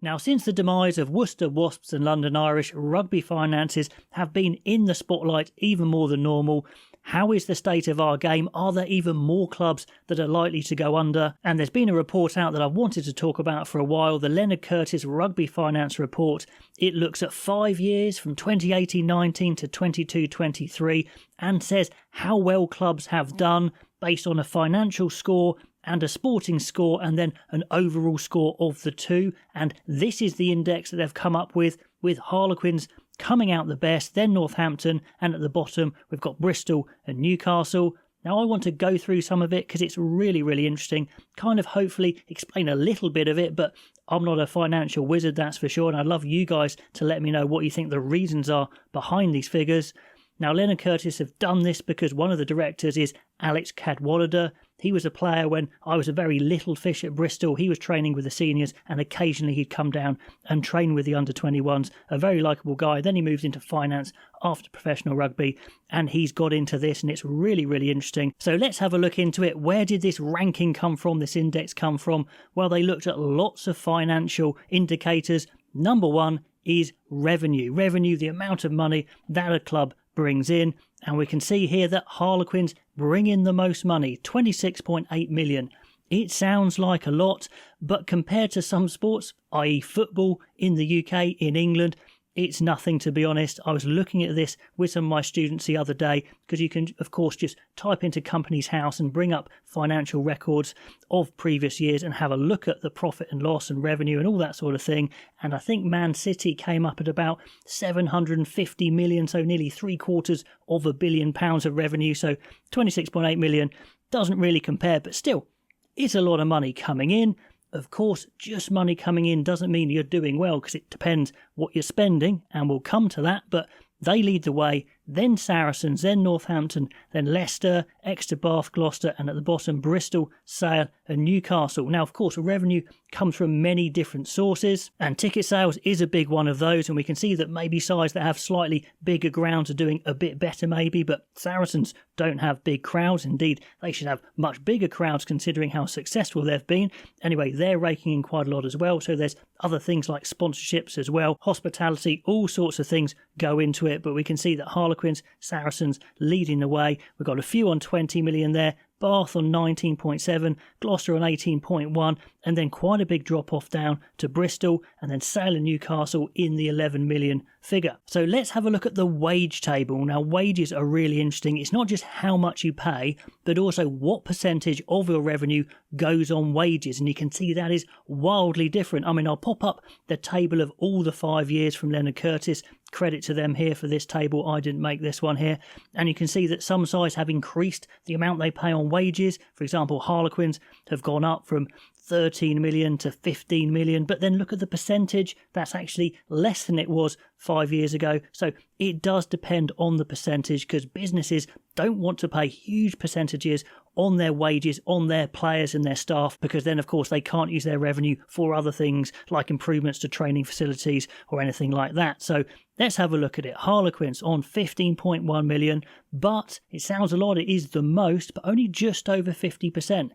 Now, since the demise of Worcester Wasps and London Irish, rugby finances have been in the spotlight even more than normal. How is the state of our game? Are there even more clubs that are likely to go under? And there's been a report out that I've wanted to talk about for a while, the Leonard Curtis Rugby Finance Report. It looks at 5 years from 2018-19 to 22-23 and says how well clubs have done based on a financial score and a sporting score and then an overall score of the two. And this is the index that they've come up with Harlequins coming out the best, then Northampton, and at the bottom we've got Bristol and Newcastle. Now I want to go through some of it because it's really, really interesting, kind of hopefully explain a little bit of it, but I'm not a financial wizard, that's for sure, and I'd love you guys to let me know what you think the reasons are behind these figures. Now, Leonard Curtis have done this because one of the directors is Alex Cadwallader. He was a player when I was a very little fish at Bristol. He was training with the seniors and occasionally he'd come down and train with the under-21s. A very likeable guy. Then he moved into finance after professional rugby and he's got into this and it's really, really interesting. So let's have a look into it. Where did this ranking come from, this index come from? Well, they looked at lots of financial indicators. Number one is revenue. Revenue, the amount of money that a club brings in, and we can see here that Harlequins bring in the most money, 26.8 million. It sounds like a lot, but compared to some sports, i.e. football in the UK, in England, it's nothing, to be honest. I was looking at this with some of my students the other day because you can, of course, just type into Companies House and bring up financial records of previous years and have a look at the profit and loss and revenue and all that sort of thing. And I think Man City came up at about 750 million, so nearly £750 million of revenue. So 26.8 million doesn't really compare, but still, it's a lot of money coming in. Of course, just money coming in doesn't mean you're doing well because it depends what you're spending, and we'll come to that, but they lead the way, then Saracens, then Northampton, then Leicester, Exeter, Bath, Gloucester, and at the bottom, Bristol, Sale and Newcastle. Now, of course, revenue comes from many different sources, and ticket sales is a big one of those, and we can see that maybe sides that have slightly bigger grounds are doing a bit better maybe, but Saracens don't have big crowds. Indeed, they should have much bigger crowds considering how successful they've been. Anyway, they're raking in quite a lot as well, so there's other things like sponsorships as well, hospitality, all sorts of things go into it, but we can see that Harlequins, Saracens leading the way. We've got a few on 20 million there, Bath on 19.7, Gloucester on 18.1, and then quite a big drop off down to Bristol, and then Sale and Newcastle in the 11 million figure. So let's have a look at the wage table. Now, wages are really interesting. It's not just how much you pay, but also what percentage of your revenue goes on wages, and you can see that is wildly different. I mean, I'll pop up the table of all the 5 years from Leonard Curtis. Credit to them here for this table. I didn't make this one here. And you can see that some sides have increased the amount they pay on wages. For example, Harlequins have gone up from 13 million to 15 million. But then look at the percentage. That's actually less than it was 5 years ago. So it does depend on the percentage because businesses don't want to pay huge percentages on their wages, on their players and their staff, because then, of course, they can't use their revenue for other things like improvements to training facilities or anything like that. So let's have a look at it. Harlequins on 15.1 million, but it sounds a lot. It is the most, but only just over 50%.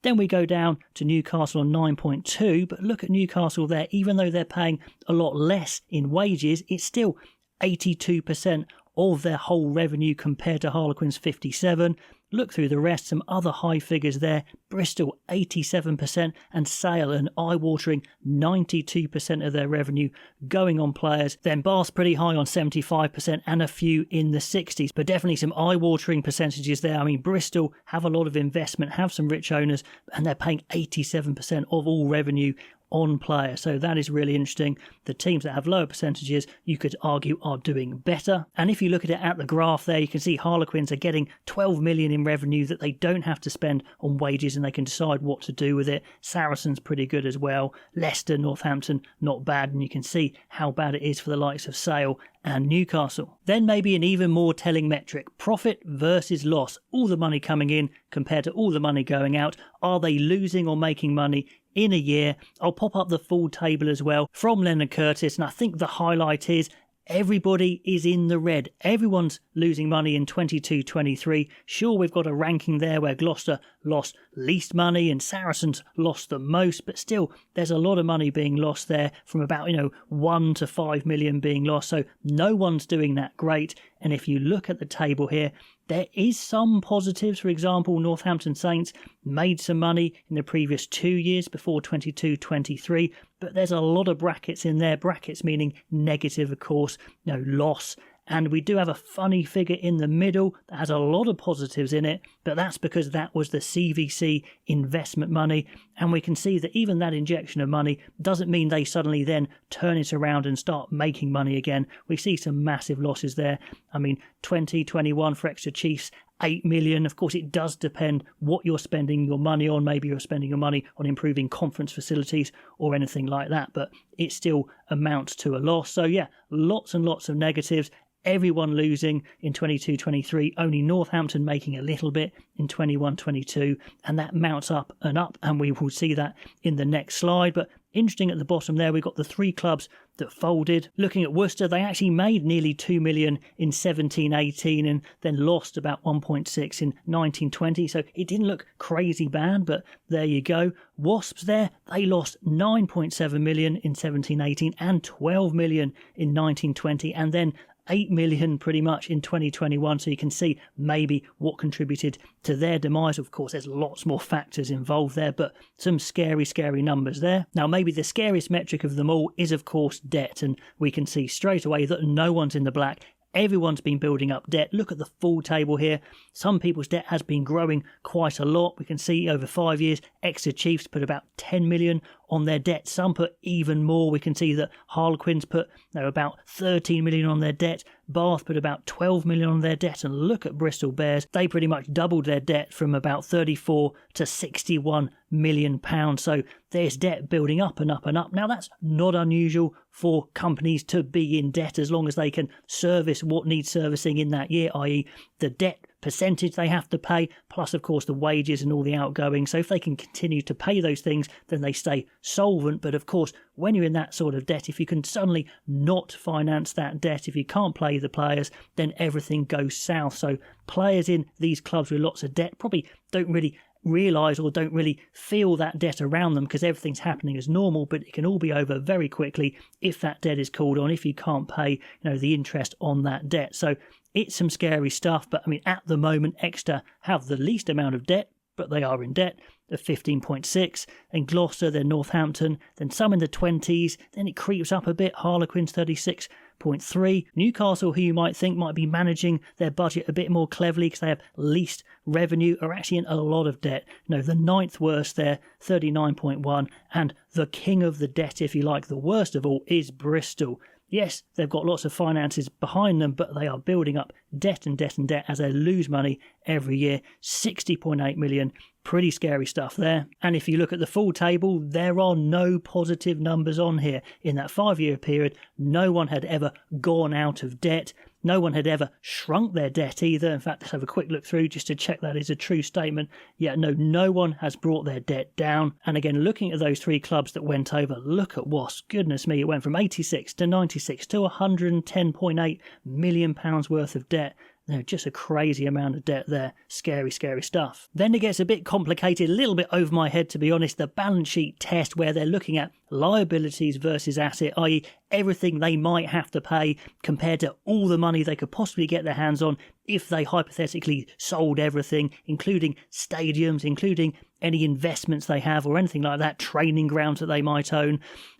Then we go down to Newcastle on 9.2, but look at Newcastle there. Even though they're paying a lot less in wages, it's still 82% of their whole revenue compared to Harlequins 57. Look through the rest, some other high figures there. Bristol 87% and Sale an eye-watering 92% of their revenue going on players. Then Bath's pretty high on 75% and a few in the 60s, but definitely some eye-watering percentages there. I mean, Bristol have a lot of investment, have some rich owners, and they're paying 87% of all revenue on player. So that is really interesting. The teams that have lower percentages, you could argue, are doing better. And if you look at it at the graph there, you can see Harlequins are getting 12 million in revenue that they don't have to spend on wages and they can decide what to do with it. Saracens pretty good as well. Leicester, Northampton, not bad. And you can see how bad it is for the likes of Sale and Newcastle. Then maybe an even more telling metric, profit versus loss. All the money coming in compared to all the money going out. Are they losing or making money in a year? I'll pop up the full table as well from Leonard Curtis, and I think the highlight is Everybody is in the red. Everyone's losing money in 22-23. Sure, we've got a ranking there where Gloucester lost least money and Saracens lost the most, but still there's a lot of money being lost there, from about 1 to 5 million being lost. So no one's doing that great. And if you look at the table here, there is some positives. For example, Northampton Saints made some money in the previous 2 years before 22-23, but there's a lot of brackets in there. Brackets meaning negative, of course, loss. And we do have a funny figure in the middle that has a lot of positives in it, but that's because that was the CVC investment money. And we can see that even that injection of money doesn't mean they suddenly then turn it around and start making money again. We see some massive losses there. 2021 for Exeter Chiefs, 8 million. Of course, it does depend what you're spending your money on. Maybe you're spending your money on improving conference facilities or anything like that, but it still amounts to a loss. So yeah, lots and lots of negatives. Everyone losing in 22-23, only Northampton making a little bit in 21-22, and that mounts up, and we will see that in the next slide. But interesting at the bottom there, we've got the 3 clubs that folded. Looking at Worcester, they actually made nearly 2 million in 17-18 and then lost about 1.6 in 19-20, so it didn't look crazy bad, but there you go. Wasps there, they lost 9.7 million in 17-18 and 12 million in 19-20, and then 8 million pretty much in 2021, so you can see maybe what contributed to their demise. Of course, there's lots more factors involved there, but some scary numbers there. Now, maybe the scariest metric of them all is, of course, debt, and we can see straight away that no one's in the black. Everyone's been building up debt. Look at the full table here. Some people's debt has been growing quite a lot. We can see over 5 years, Exeter Chiefs put about 10 million on their debt. Some put even more. We can see that Harlequins put about 13 million on their debt. Bath put about 12 million on their debt. And look at Bristol Bears. They pretty much doubled their debt from about 34 to 61 million pounds. So there's debt building up and up and up. Now, that's not unusual for companies to be in debt as long as they can service what needs servicing in that year, i.e. the debt percentage they have to pay, plus of course the wages and all the outgoing. So if they can continue to pay those things, then they stay solvent. But of course, when you're in that sort of debt, if you can suddenly not finance that debt, if you can't play the players, then everything goes south. So players in these clubs with lots of debt probably don't really realise or don't really feel that debt around them because everything's happening as normal, but it can all be over very quickly if that debt is called on, if you can't pay the interest on that debt. So it's some scary stuff, but at the moment Exeter have the least amount of debt, but they are in debt of 15.6, and Gloucester, then Northampton, then some in the 20s, then it creeps up a bit, Harlequins 36.3, Newcastle, who you might think might be managing their budget a bit more cleverly because they have least revenue, are actually in a lot of debt. No, the 9th worst there, 39.1, and the king of the debt, if you like, the worst of all, is Bristol. Yes, they've got lots of finances behind them, but they are building up debt and debt and debt as they lose money every year. 60.8 million. Pretty scary stuff there. And if you look at the full table, there are no positive numbers on here. In that 5-year period, no one had ever gone out of debt. No one had ever shrunk their debt either. In fact, let's have a quick look through just to check that is a true statement. Yeah, no one has brought their debt down. And again, looking at those 3 clubs that went over, look at Wasps. Goodness me, it went from 86 to 96 to 110.8 million pounds worth of debt. Just a crazy amount of debt there. Scary stuff. Then it gets a bit complicated, a little bit over my head to be honest. The balance sheet test where they're looking at liabilities versus asset, i.e. everything they might have to pay compared to all the money they could possibly get their hands on if they hypothetically sold everything, including stadiums, including any investments they have or anything like that, training grounds that they might own.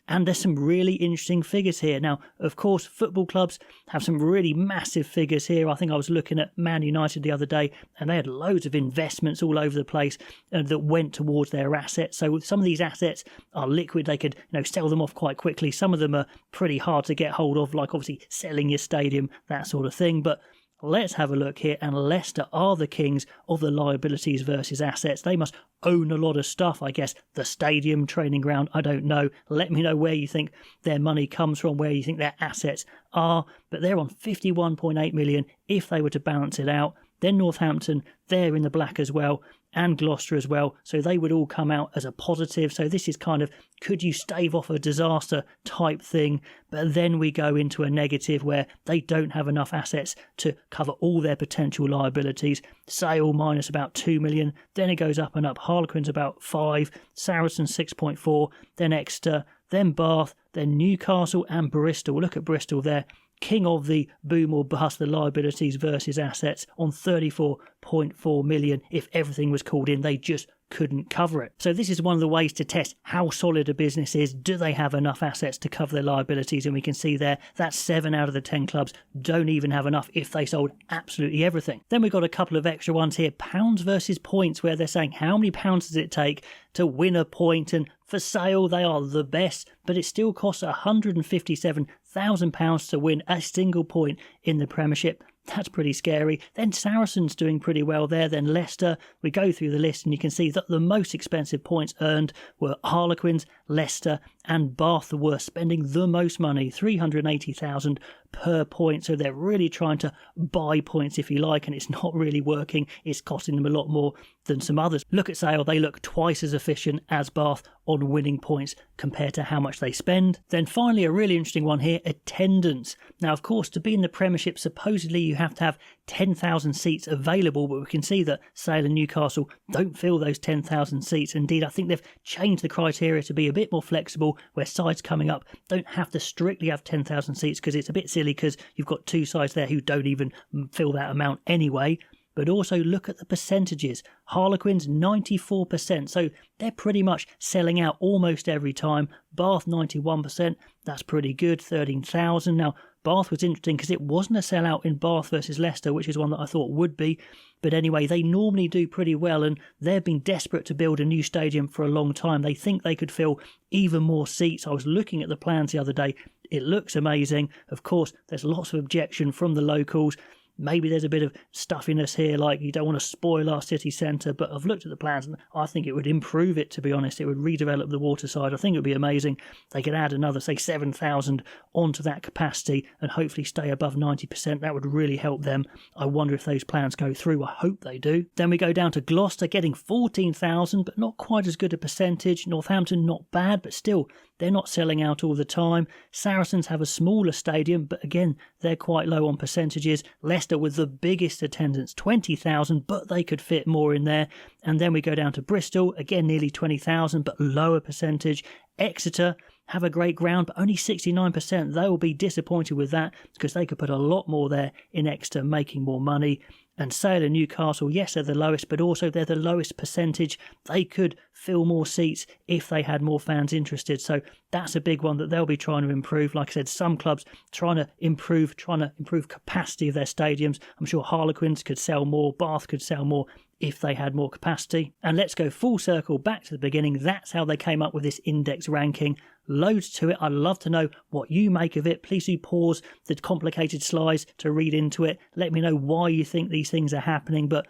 And there's some really interesting figures here. Now, of course, football clubs have some really massive figures here. I think I was looking at Man United the other day, and they had loads of investments all over the place that went towards their assets. So some of these assets are liquid. They could sell them off quite quickly. Some of them are pretty hard to get hold of, like obviously selling your stadium, that sort of thing. But let's have a look here, and Leicester are the kings of the liabilities versus assets. They must own a lot of stuff, I guess. The stadium, training ground, I don't know. Let me know where you think their money comes from, where you think their assets are. But they're on 51.8 million if they were to balance it out. Then Northampton, they're in the black as well, and Gloucester as well, so they would all come out as a positive. So this is kind of, could you stave off a disaster type thing? But then we go into a negative where they don't have enough assets to cover all their potential liabilities. Sale minus about 2 million, then it goes up and up. Harlequins about 5, Saracens 6.4, then Exeter, then Bath, then Newcastle and Bristol. Look at Bristol there. King of the boom or bust, the liabilities versus assets on 34.4 million. If everything was called in, they just couldn't cover it. So this is one of the ways to test how solid a business is. Do they have enough assets to cover their liabilities? And we can see there that 7 out of the 10 clubs don't even have enough if they sold absolutely everything. Then we've got a couple of extra ones here, pounds versus points, where they're saying how many pounds does it take to win a point, and for sale they are the best, but it still costs £157,000 to win a single point in the Premiership. That's pretty scary. Then Saracens doing pretty well there. Then Leicester. We go through the list and you can see that the most expensive points earned were Harlequins, Leicester and Bath were spending the most money, £380,000 per point. So they're really trying to buy points, if you like, and it's not really working. It's costing them a lot more than some others. Look at Sale. They look twice as efficient as Bath on winning points compared to how much they spend. Then finally, a really interesting one here, attendance. Now, of course, to be in the Premiership, supposedly you have to have 10,000 seats available, but we can see that Sale and Newcastle don't fill those 10,000 seats. Indeed, I think they've changed the criteria to be a bit more flexible, where sides coming up don't have to strictly have 10,000 seats, because it's a bit silly because you've got 2 sides there who don't even fill that amount anyway. But also look at the percentages. Harlequins 94%, so they're pretty much selling out almost every time. Bath 91%, that's pretty good, 13,000. Now Bath was interesting because it wasn't a sellout in Bath versus Leicester, which is one that I thought would be. But anyway, they normally do pretty well, and they've been desperate to build a new stadium for a long time. They think they could fill even more seats. I was looking at the plans the other day. It looks amazing. Of course, there's lots of objection from the locals. Maybe there's a bit of stuffiness here, like you don't want to spoil our city centre, but I've looked at the plans and I think it would improve it, to be honest. It would redevelop the waterside. I think it would be amazing. They could add another, say, 7,000 onto that capacity and hopefully stay above 90%. That would really help them. I wonder if those plans go through. I hope they do. Then we go down to Gloucester, getting 14,000, but not quite as good a percentage. Northampton, not bad, but still, they're not selling out all the time. Saracens have a smaller stadium, but again, they're quite low on percentages. Leicester with the biggest attendance, 20,000, but they could fit more in there. And then we go down to Bristol, again nearly 20,000, but lower percentage. Exeter have a great ground, but only 69%. They will be disappointed with that because they could put a lot more there in Exeter, making more money. And Sale and Newcastle, yes, they're the lowest, but also they're the lowest percentage. They could fill more seats if they had more fans interested. So that's a big one that they'll be trying to improve. Like I said, some clubs trying to improve capacity of their stadiums. I'm sure Harlequins could sell more, Bath could sell more if they had more capacity. And let's go full circle back to the beginning. That's how they came up with this index ranking. Loads to it. I'd love to know what you make of it. Please do pause the complicated slides to read into it. Let me know why you think these things are happening. But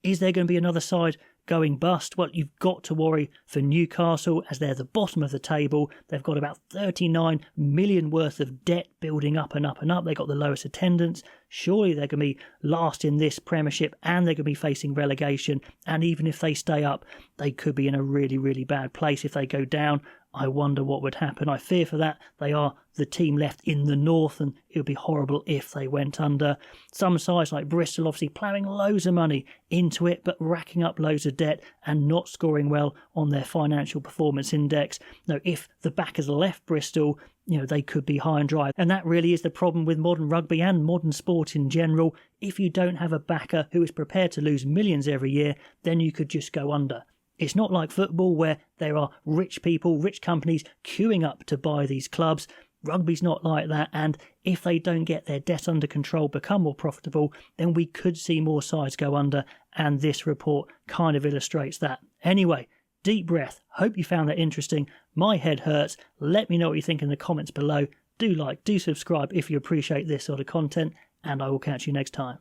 is there going to be another side going bust? Well, you've got to worry for Newcastle, as they're the bottom of the table. They've got about 39 million worth of debt building up and up and up. They've got the lowest attendance. Surely they're going to be last in this Premiership, and they're going to be facing relegation. And even if they stay up, they could be in a really, really bad place. If they go down, I wonder what would happen. I fear for that. They are the team left in the north, and it would be horrible if they went under. Some sides like Bristol obviously ploughing loads of money into it, but racking up loads of debt and not scoring well on their financial performance index. Now, if the backers left Bristol, they could be high and dry. And that really is the problem with modern rugby and modern sport in general. If you don't have a backer who is prepared to lose millions every year, then you could just go under. It's not like football where there are rich people, rich companies queuing up to buy these clubs. Rugby's not like that, and if they don't get their debt under control, become more profitable, then we could see more sides go under, and this report kind of illustrates that. Anyway, deep breath. Hope you found that interesting. My head hurts. Let me know what you think in the comments below. Do like, do subscribe if you appreciate this sort of content, and I will catch you next time.